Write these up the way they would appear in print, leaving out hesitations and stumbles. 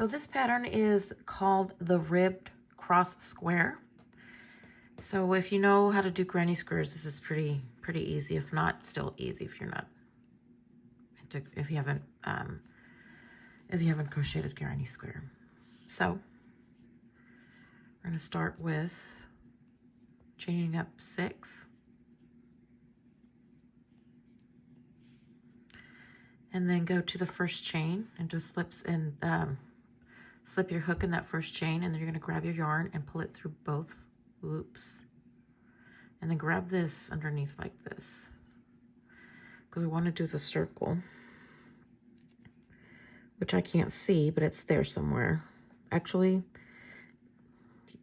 So this pattern is called the ribbed cross square. So if you know how to do granny squares, this is pretty easy. If not, still easy if you're not if you haven't crocheted granny square. So we're going to start with chaining up 6, and then go to the first chain and do slips and slip your hook in that first chain, and then you're going to grab your yarn and pull it through both loops, and then grab this underneath like this, because we want to do the circle, which I can't see, but it's there somewhere. Actually,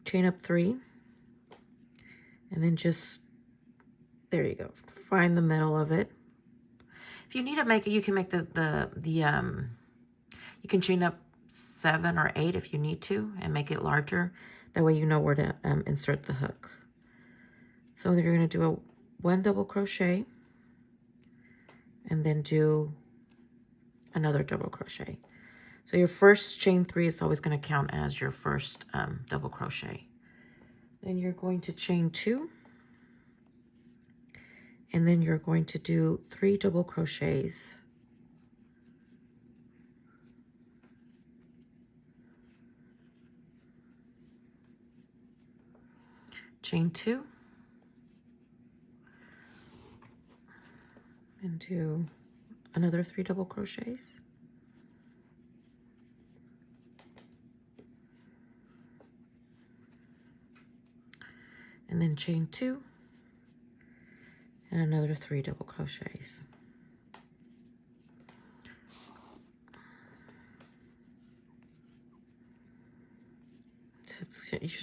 chain up 3, and then just, there you go, find the middle of it. If you need to make it, you can make you can chain up 7 or 8 if you need to, and make it larger. That way you know where to insert the hook. So you're going to do 1 double crochet, and then do another double crochet. So your first chain 3 is always going to count as your first double crochet. Then you're going to chain 2, and then you're going to do 3 double crochets. Chain 2, and do another 3 double crochets. And then chain 2, and another 3 double crochets.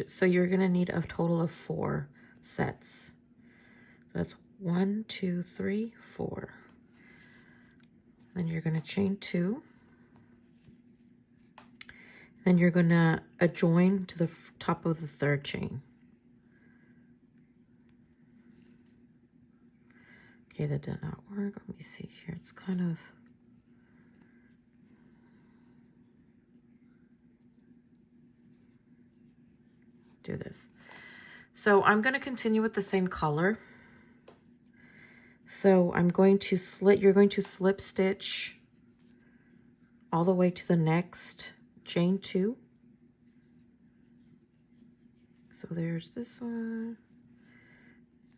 So you're going to need a total of 4 sets. So that's 1, 2, 3, 4. Then you're going to chain 2. Then you're going to join to the top of the 3rd chain. Okay, that did not work. Let me see here. It's kind of... do this. So I'm going to continue with the same color. So I'm going to you're going to slip stitch all the way to the next chain 2. So there's this one.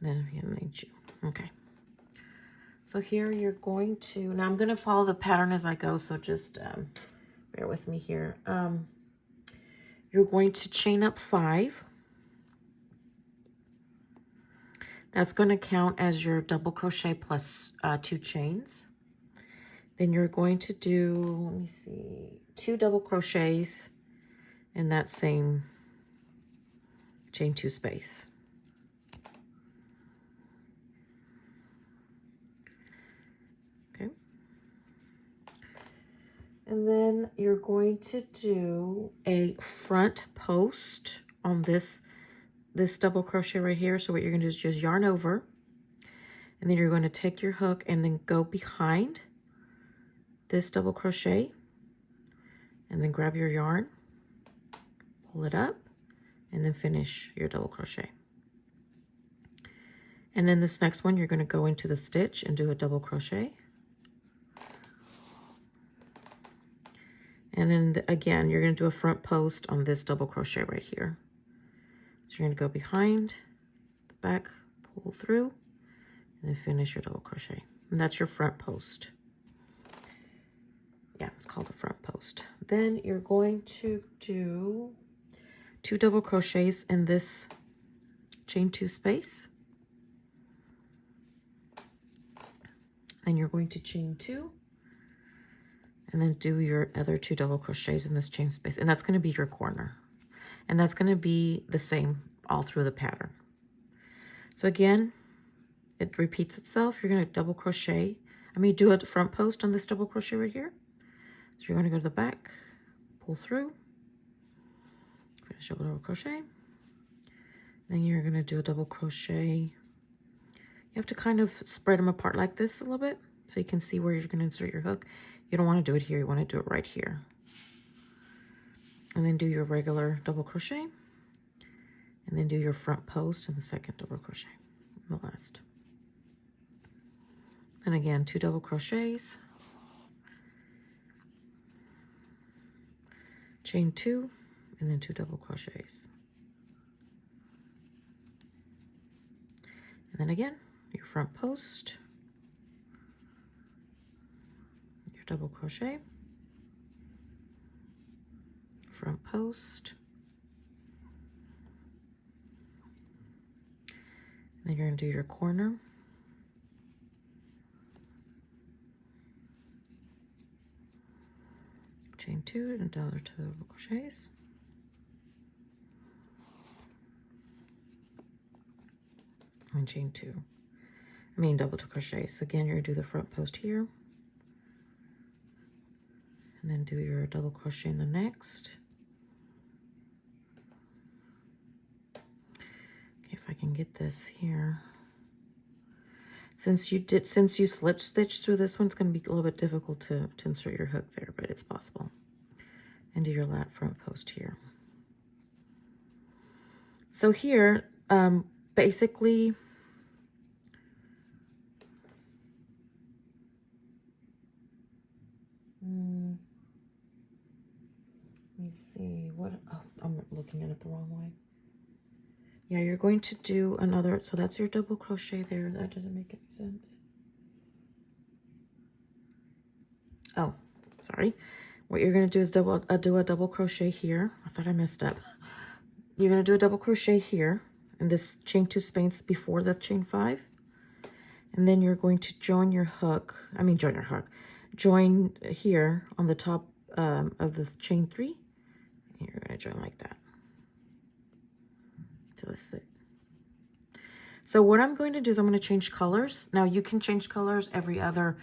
Then I'm going to make 2. Okay. So here you're going to, now I'm going to follow the pattern as I go, so just bear with me here. You're going to chain up 5. That's going to count as your double crochet plus 2 chains. Then you're going to do, let me see, 2 double crochets in that same chain 2 space. Okay. And then you're going to do a front post on this double crochet right here. So what you're going to do is just yarn over, and then you're going to take your hook and then go behind this double crochet, and then grab your yarn, pull it up, and then finish your double crochet. And then this next one, you're going to go into the stitch and do a double crochet. And then again, you're going to do a front post on this double crochet right here. So you're going to go behind the back, pull through, and then finish your double crochet. And that's your front post. Yeah, it's called a front post. Then you're going to do 2 double crochets in this chain 2 space. And you're going to chain 2, and then do your other 2 double crochets in this chain space. And that's going to be your corner. And that's going to be the same all through the pattern. So again, it repeats itself. You're going to double crochet. Do a front post on this double crochet right here. So you're going to go to the back, pull through, finish a double crochet. Then you're going to do a double crochet. You have to kind of spread them apart like this a little bit so you can see where you're going to insert your hook. You don't want to do it here. You want to do it right here. and then do your regular double crochet, and then do your front post in the second double crochet, the last. And again, 2 double crochets, chain 2, and then 2 double crochets. And then again, your front post, your double crochet, front post, and then you're going to do your corner, chain 2 and another 2 double crochets, and chain 2. Double 2 crochets. So again, you're going to do the front post here, and then do your double crochet in the next. Okay, if I can get this here. Since you slip stitch through this one, it's going to be a little bit difficult to insert your hook there, but it's possible. And do your lat front post here. So here, basically, let me see what. Oh, I'm looking at it the wrong way. Yeah, you're going to do another. So that's your double crochet there. That doesn't make any sense. Oh, sorry. What you're going to do is do a double crochet here. I thought I messed up. You're going to do a double crochet here in this chain 2 space before the chain 5. And then you're going to join your hook. Join here on the top of the chain 3. And you're going to join like that. So that's it. So what I'm going to do is I'm going to change colors. Now you can change colors every other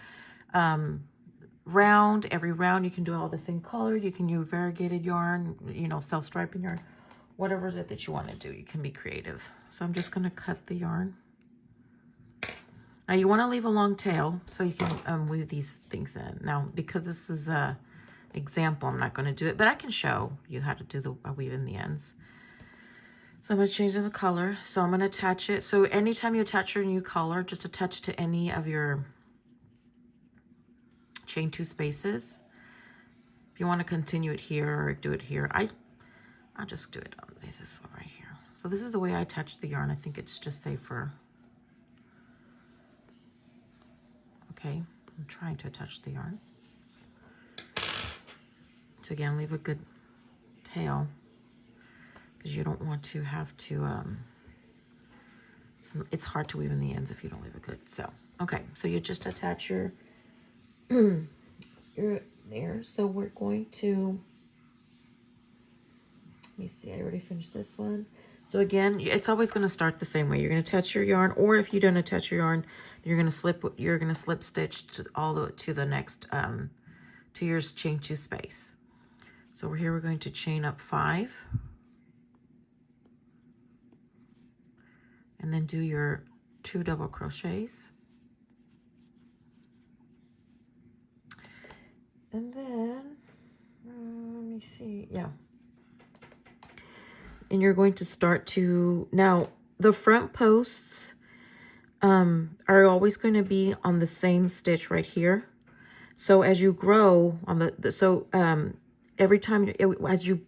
round. Every round you can do all the same color. You can use variegated yarn, self-striping yarn, whatever it is that you want to do. You can be creative. So I'm just going to cut the yarn. Now you want to leave a long tail so you can weave these things in. Now because this is a example, I'm not going to do it, but I can show you how to do the weave in the ends. So I'm going to change the color. So I'm going to attach it. So anytime you attach your new color, just attach it to any of your chain 2 spaces. If you want to continue it here or do it here, I'll just do it on this one right here. So this is the way I attach the yarn. I think it's just safer. Okay, I'm trying to attach the yarn. So again, leave a good tail, because you don't want to have to, it's hard to weave in the ends if you don't leave it good. So, okay, so you just attach your, your there. So we're going to, let me see, I already finished this one. So again, it's always going to start the same way. You're going to attach your yarn, or if you don't attach your yarn, you're going to slip stitch to the next, to your chain 2 space. So here we're going to chain up 5. And then do your 2 double crochets. And then, let me see, yeah. And you're going to start to, now the front posts are always going to be on the same stitch right here. So as you grow on every time, as you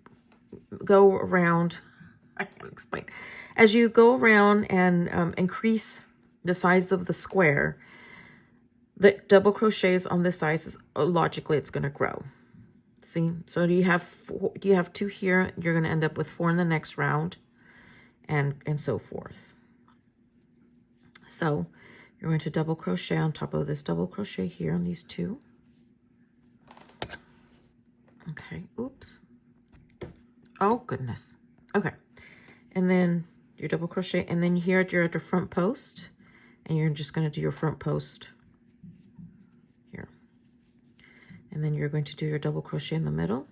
go around, I can't explain. As you go around and increase the size of the square, the double crochets on this size, logically it's going to grow. See, so you have 2 here. You're going to end up with 4 in the next round, and so forth. So you're going to double crochet on top of this double crochet here on these 2. Okay, oops. Oh goodness. Okay, and then your double crochet, and then here you're at the front post, and you're just going to do your front post here. And then you're going to do your double crochet in the middle,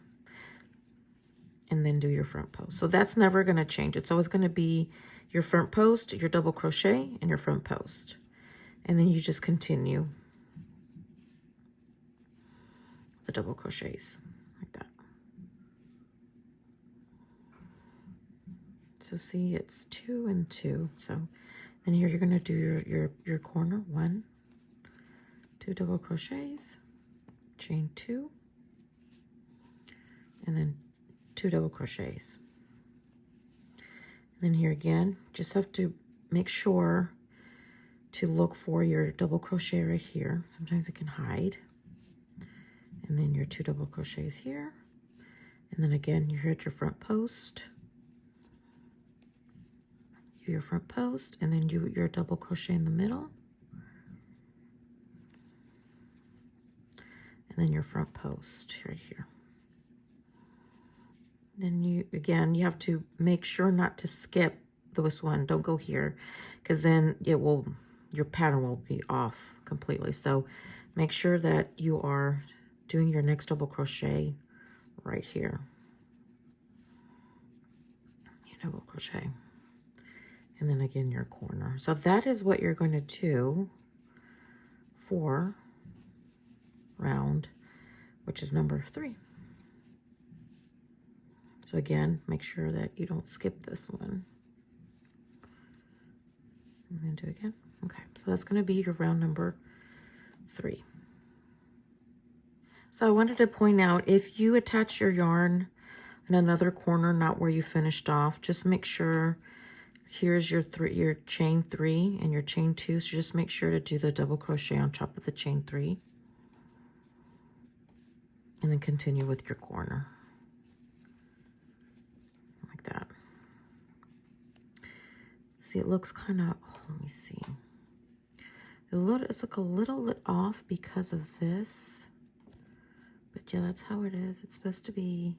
and then do your front post. So that's never going to change. It's always going to be your front post, your double crochet, and your front post. And then you just continue the double crochets like that. So see, it's 2 and 2. So then here you're going to do your corner, 1, 2 double crochets, chain 2, and then 2 double crochets. And then here again, just have to make sure to look for your double crochet right here. Sometimes it can hide. And then your 2 double crochets here. And then again, you're at your front post. Your front post, and then your double crochet in the middle. And then your front post right here. Then you have to make sure not to skip this one. Don't go here, because then your pattern will be off completely. So make sure that you are doing your next double crochet right here. Your double crochet. And then again, your corner. So that is what you're going to do for round, which is number 3. So again, make sure that you don't skip this one. I'm going to do it again. Okay, so that's going to be your round number 3. So I wanted to point out, if you attach your yarn in another corner, not where you finished off, just make sure, here's your chain 3 and your chain 2. So just make sure to do the double crochet on top of the chain 3. And then continue with your corner. Like that. See, it looks kind of, let me see. It's like a little lit off because of this. But yeah, that's how it is. It's supposed to be,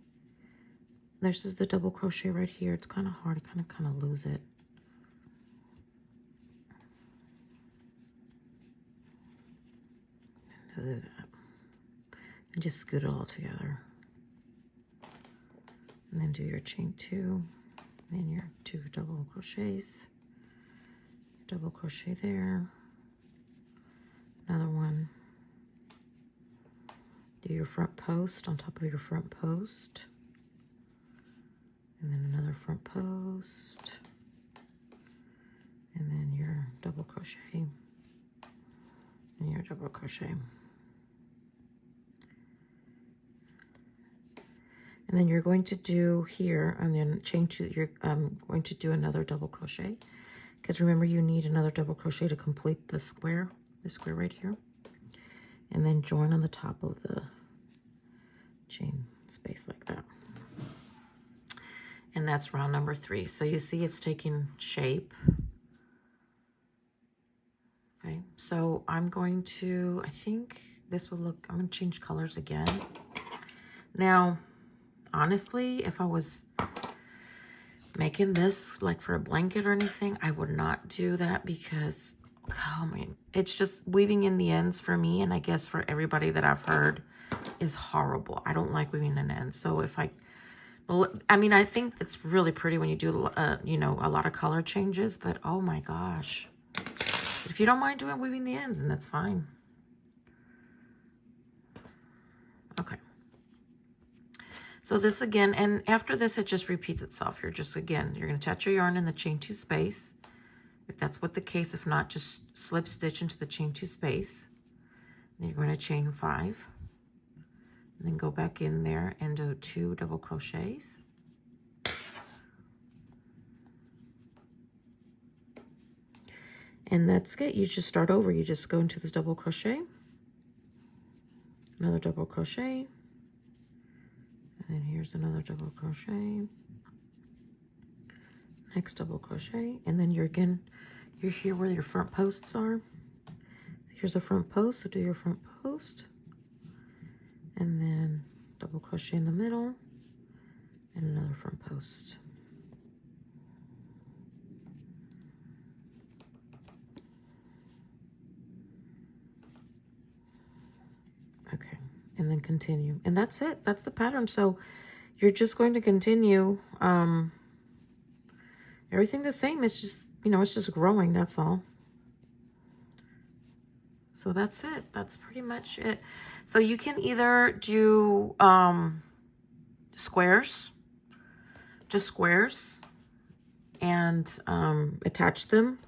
there's just the double crochet right here. It's kind of hard to kind of lose it. Do that. And just scoot it all together. And then do your chain 2, and your 2 double crochets. Double crochet there. Another one. Do your front post on top of your front post. And then another front post. And then your double crochet. And your double crochet. And then you're going to do here, and then chain 2, you're going to do another double crochet. Because remember, you need another double crochet to complete the square right here. And then join on the top of the chain space like that. And that's round number 3. So you see it's taking shape. Okay, so I'm going to, I think this will look, I'm going to change colors again. Now, honestly, if I was making this like for a blanket or anything, I would not do that, because, oh man, it's just weaving in the ends for me, and I guess for everybody that I've heard, is horrible. I don't like weaving in ends. So if I mean, I think it's really pretty when you do, you know, a lot of color changes, but oh my gosh. If you don't mind doing weaving the ends, then that's fine. Okay. So this again, and after this, it just repeats itself. You're going to attach your yarn in the chain 2 space. If that's what the case, if not, just slip stitch into the chain 2 space. Then you're going to chain 5. And then go back in there and do 2 double crochets. And that's it. You just start over. You just go into this double crochet. Another double crochet. And then here's another double crochet. Next double crochet. And then you're here where your front posts are. Here's a front post, so do your front post. And then double crochet in the middle. And another front post. Okay, and then continue. And that's it. That's the pattern. So you're just going to continue everything the same. It's just, you know, it's just growing. That's all. So that's it. That's pretty much it. So you can either do squares, just squares, and attach them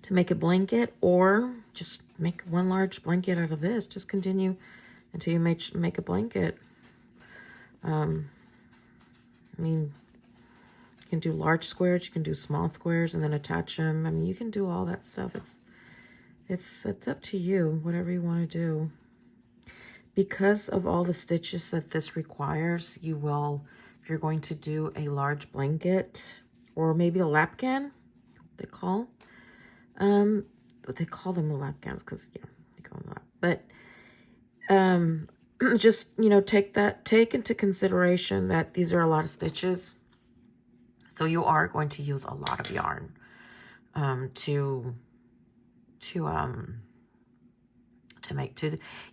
to make a blanket, or just make one large blanket out of this. Just continue until you make a blanket. I mean, you can do large squares, you can do small squares, and then attach them. I mean, you can do all that stuff. It's up to you, whatever you want to do. Because of all the stitches that this requires, you will, if you're going to do a large blanket or maybe a lapcan, they call, but they call them lapcans because, yeah, they call them that. But just, you know, take into consideration that these are a lot of stitches. So you are going to use a lot of yarn to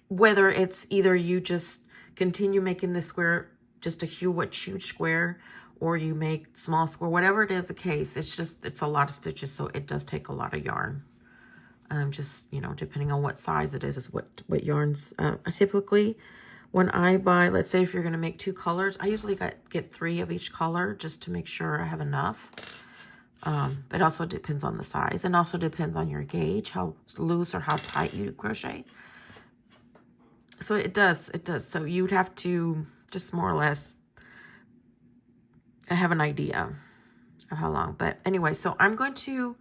whether it's either you just continue making this square just a huge square, or you make small square, whatever it is the case, it's a lot of stitches, so it does take a lot of yarn. Just, you know, depending on what size it is what yarns. I typically, when I buy, let's say if you're going to make 2 colors, I usually get 3 of each color just to make sure I have enough. It also depends on the size, and also depends on your gauge, how loose or how tight you crochet. So it does. So you'd have to just more or less have an idea of how long. But anyway, so I'm going to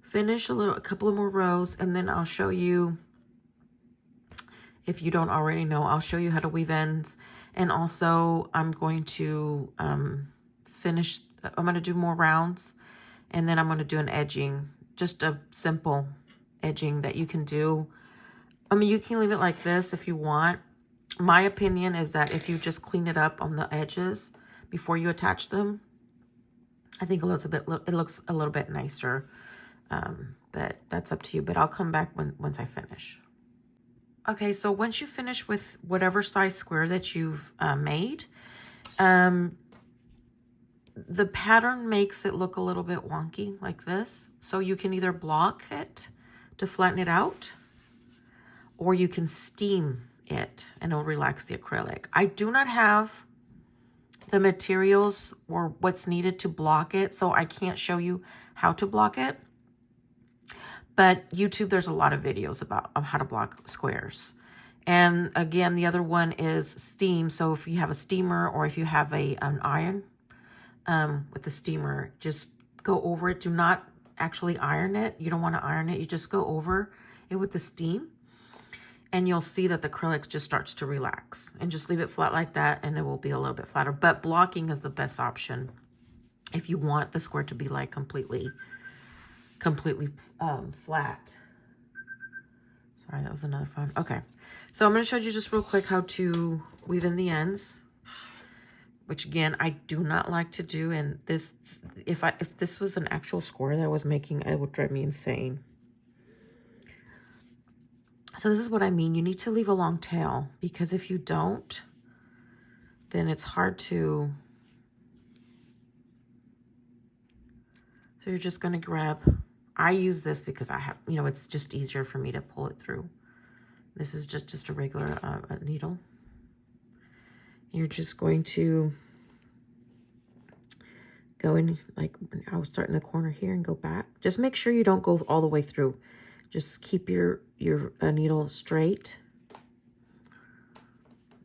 finish a couple of more rows, and then I'll show you, if you don't already know, I'll show you how to weave ends. And also I'm going to I'm going to do more rounds, and then I'm going to do an edging, just a simple edging that you can do. I mean, you can leave it like this if you want. My opinion is that if you just clean it up on the edges before you attach them, I think it looks a little bit nicer. But that's up to you. But I'll come back once I finish. Okay, so once you finish with whatever size square that you've made, the pattern makes it look a little bit wonky like this. So you can either block it to flatten it out, or you can steam it and it'll relax the acrylic. I do not have the materials or what's needed to block it, so I can't show you how to block it. But YouTube, there's a lot of videos about how to block squares. And again, the other one is steam. So if you have a steamer, or if you have an iron with the steamer, just go over it. Do not actually iron it. You don't want to iron it. You just go over it with the steam, and you'll see that the acrylic just starts to relax. And just leave it flat like that, and it will be a little bit flatter. But blocking is the best option if you want the square to be like completely flat. Sorry, that was another phone. Okay, so I'm going to show you just real quick how to weave in the ends, which again, I do not like to do. And this, if this was an actual square that I was making, it would drive me insane. So this is what I mean. You need to leave a long tail, because if you don't, then it's hard to. So you're just going to grab. I use this because I have, you know, it's just easier for me to pull it through. This is just a regular needle. You're just going to go in, like I was starting the corner here, and go back. Just make sure you don't go all the way through. Just keep your needle straight.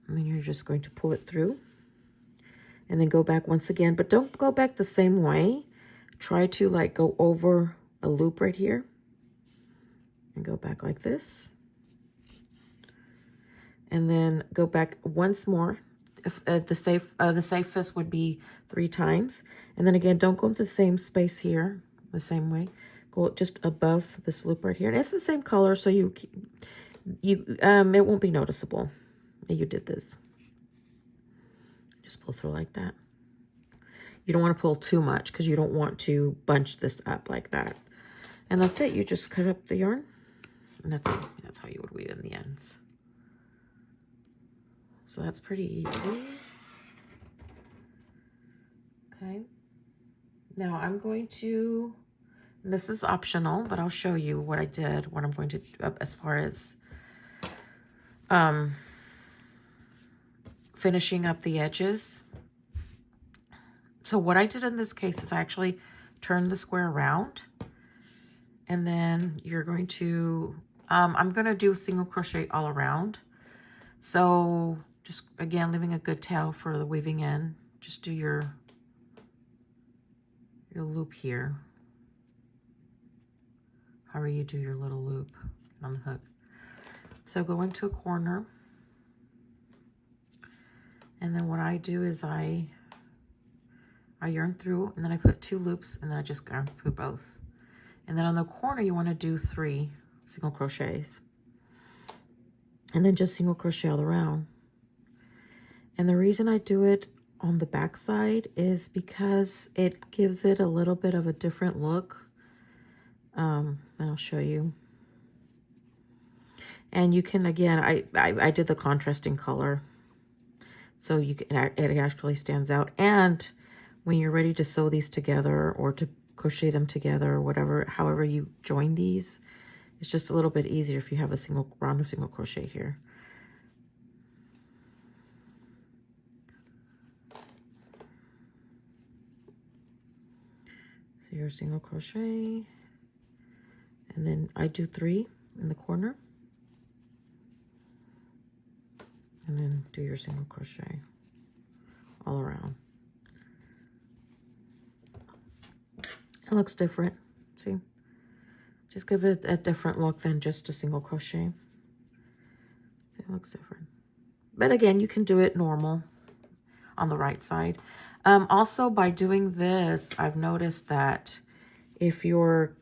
And then you're just going to pull it through. And then go back once again, but don't go back the same way. Try to like go over a loop right here and go back like this, and then go back once more. If the safest would be 3 times, and then again, don't go into the same space here the same way. Go just above this loop right here, and it's the same color, so it won't be noticeable that you did this. Just pull through like that. You don't want to pull too much because you don't want to bunch this up like that. And that's it. You just cut up the yarn, and that's it. That's how you would weave in the ends. So that's pretty easy. Okay. Now I'm going to, this is optional, but I'll show you what I did, what I'm going to do as far as finishing up the edges. So what I did in this case is I actually turned the square around, and then you're going to, I'm going to do single crochet all around. So just again, leaving a good tail for the weaving in. Just do your loop here. However you do your little loop on the hook. So go into a corner. And then what I do is I yarn through, and then I put 2 loops, and then I just yarn through both. And then on the corner, you want to do 3 single crochets. And then just single crochet all around. And the reason I do it on the back side is because it gives it a little bit of a different look. And I'll show you. And you can, again, I did the contrasting color. So you can, it actually stands out. And when you're ready to sew these together or to crochet them together or whatever, however you join these, it's just a little bit easier if you have a single round of single crochet here. So your single crochet, and then I do 3 in the corner, and then do your single crochet all around. It looks different, see? Just give it a different look than just a single crochet. It looks different. But again, you can do it normal on the right side. Also, by doing this, I've noticed that if your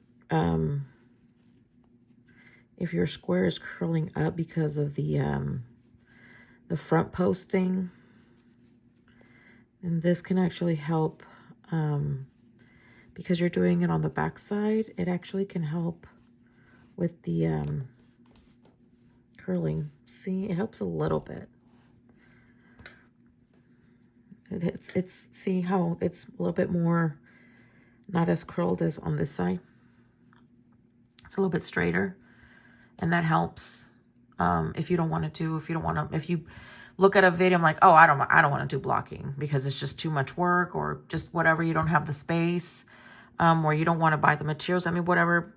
square is curling up because of the front post thing, and this can actually help, because you're doing it on the back side, it actually can help with the curling. See, it helps a little bit. It's see how it's a little bit more, not as curled as on this side. It's a little bit straighter, and that helps. If you don't want to if you look at a video, I'm like, oh, I don't want to do blocking because it's just too much work, or just whatever, you don't have the space, or you don't want to buy the materials. I mean, whatever,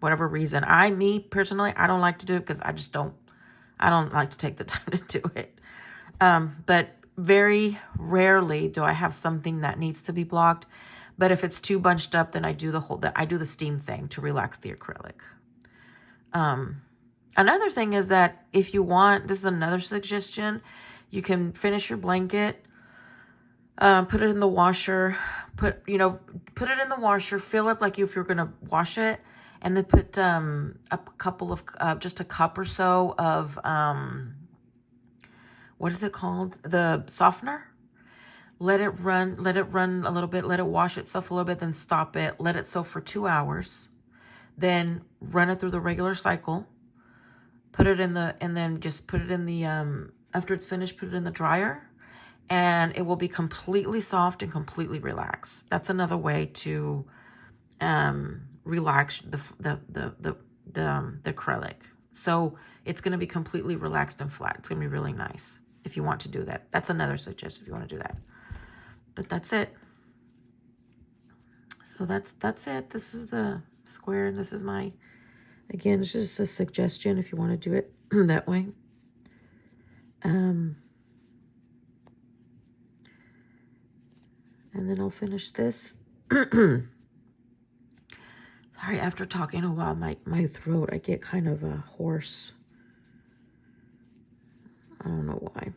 whatever reason. Me personally, I don't like to do it because I don't like to take the time to do it. But very rarely do I have something that needs to be blocked. But if it's too bunched up, then I do the steam thing to relax the acrylic. Another thing is that if you want, this is another suggestion, you can finish your blanket, put it in the washer, put it in the washer, fill up like if you're going to wash it, and then put a couple of, just a cup or so of, what is it called? The softener. Let it run a little bit, let it wash itself a little bit, then stop it, let it soak for 2 hours, then run it through the regular cycle, and then just put it in the, after it's finished, put it in the dryer, and it will be completely soft and completely relaxed. That's another way to relax the acrylic. So it's going to be completely relaxed and flat. It's going to be really nice if you want to do that. That's another suggestion if you want to do that. But that's it. So that's it. This is the square. This is my, again, it's just a suggestion if you want to do it that way. And then I'll finish this. Sorry, after talking a while, my throat, I get kind of hoarse. I don't know why.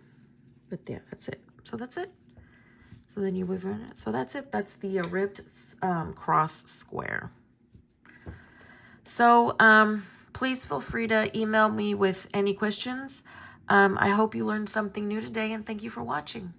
But yeah, that's it. So that's it. So then you weave around it. So that's it. That's the ribbed cross square. So please feel free to email me with any questions. I hope you learned something new today, and thank you for watching.